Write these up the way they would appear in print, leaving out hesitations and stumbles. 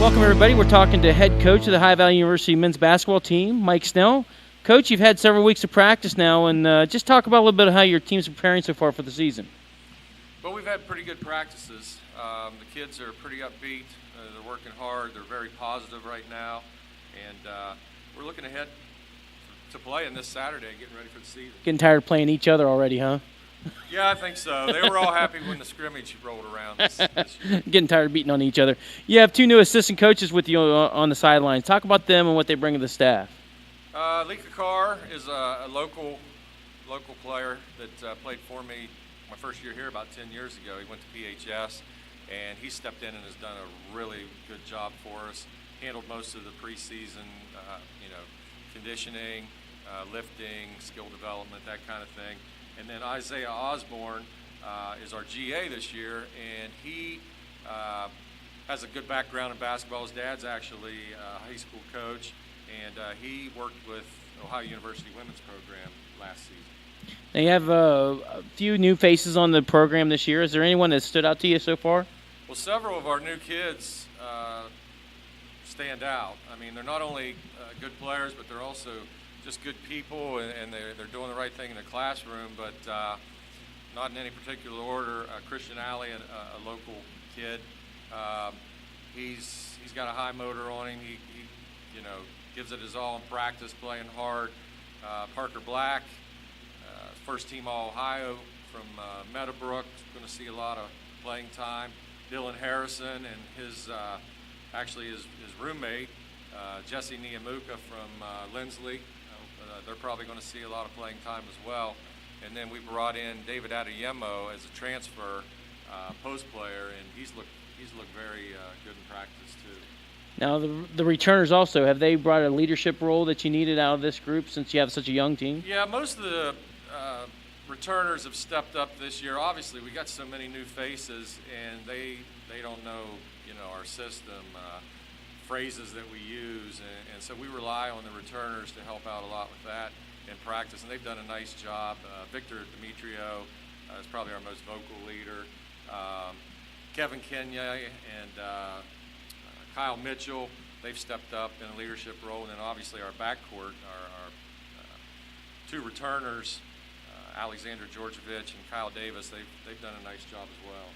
Welcome, everybody. We're talking to head coach of the High Valley University men's basketball team, Mike Snell. Coach, you've had several weeks of practice now, and just talk about a little bit of how your team's preparing so far for the season. Well, we've had pretty good practices. The kids are pretty upbeat. They're working hard. They're very positive right now, and we're looking ahead to playing this Saturday, getting ready for the season. Getting tired of playing each other already, huh? Yeah, I think so. They were all happy when the scrimmage rolled around this year. Getting tired of beating on each other. You have two new assistant coaches with you on the sidelines. Talk about them and what they bring to the staff. Lika Carr is a local player that played for me my first year here about 10 years ago. He went to PHS, and he stepped in and has done a really good job for us. Handled most of the preseason, conditioning, lifting, skill development, that kind of thing. And then Isaiah Osborne is our GA this year, and he has a good background in basketball. His dad's actually a high school coach, and he worked with Ohio University women's program last season. Now you have a few new faces on the program this year. Is there anyone that stood out to you so far? Well, several of our new kids stand out. I mean, they're not only good players, but they're also just good people, and they're doing the right thing in the classroom, but not in any particular order. Christian Alley, a local kid, he's got a high motor on him. He gives it his all in practice, playing hard. Parker Black, first team All-Ohio from Meadowbrook, going to see a lot of playing time. Dylan Harrison and his roommate, Jesse Niamuka from Lindsley. They're probably going to see a lot of playing time as well. And then we brought in David Adeyemo as a transfer post player, and he's looked very good in practice too. Now the returners also, have they brought a leadership role that you needed out of this group since you have such a young team? Yeah, most of the returners have stepped up this year. Obviously, we got so many new faces, and they don't know our system. Phrases that we use, and so we rely on the returners to help out a lot with that in practice, and they've done a nice job. Victor Demetrio is probably our most vocal leader. Kevin Kenya and Kyle Mitchell, they've stepped up in a leadership role, and then obviously our backcourt, our two returners, Alexander Georgievich and Kyle Davis, they've done a nice job as well.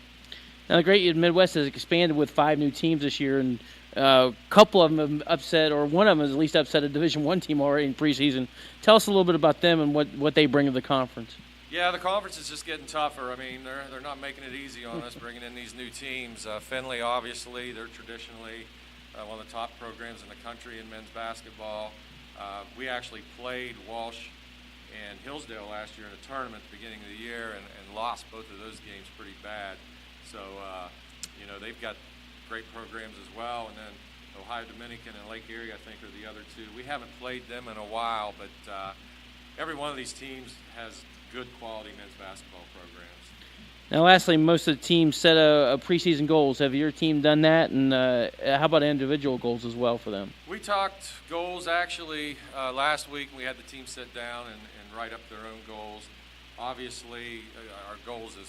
Now the Great Midwest has expanded with 5 new teams this year, and a couple of them have upset, or one of them has at least upset a Division I team already in preseason. Tell us a little bit about them and what they bring to the conference. Yeah, the conference is just getting tougher. I mean, they're not making it easy on us bringing in these new teams. Findlay, obviously, they're traditionally one of the top programs in the country in men's basketball. We actually played Walsh and Hillsdale last year in a tournament at the beginning of the year and lost both of those games pretty bad. So, they've got great programs as well, and then Ohio Dominican and Lake Erie, I think, are the other two. We haven't played them in a while, but every one of these teams has good quality men's basketball programs. Now, lastly, most of the teams set a preseason goals. Have your team done that, and how about individual goals as well for them? We talked goals actually last week. We had the team sit down and write up their own goals. Obviously, our goals as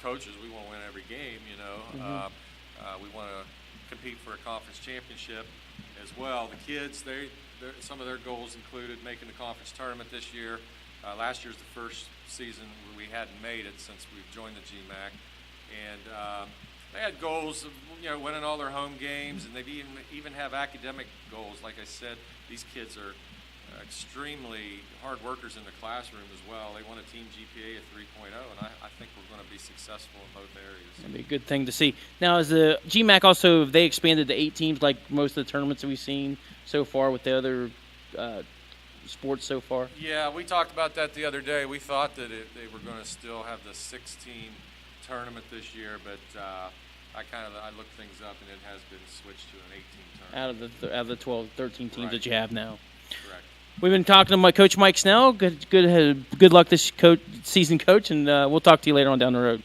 coaches, we want to win every game, we want to compete for a conference championship as well. The kids, some of their goals included making the conference tournament this year. Last year's the first season we hadn't made it since we've joined the GMAC. And they had goals of winning all their home games, and they even have academic goals. Like I said, these kids are extremely hard workers in the classroom as well. They want a team GPA of 3.0, and I think we're going to be successful in both areas. That'd be a good thing to see. Now, is the GMAC also, have they expanded to 8 teams like most of the tournaments that we've seen so far with the other sports so far? Yeah, we talked about that the other day. We thought that they were going to still have the 16 tournament this year, but I looked things up, and it has been switched to an 18 tournament. Out of the 12, 13 teams Right. that you have now. Correct. We've been talking to Coach Mike Snell. Good luck this season, Coach, and we'll talk to you later on down the road.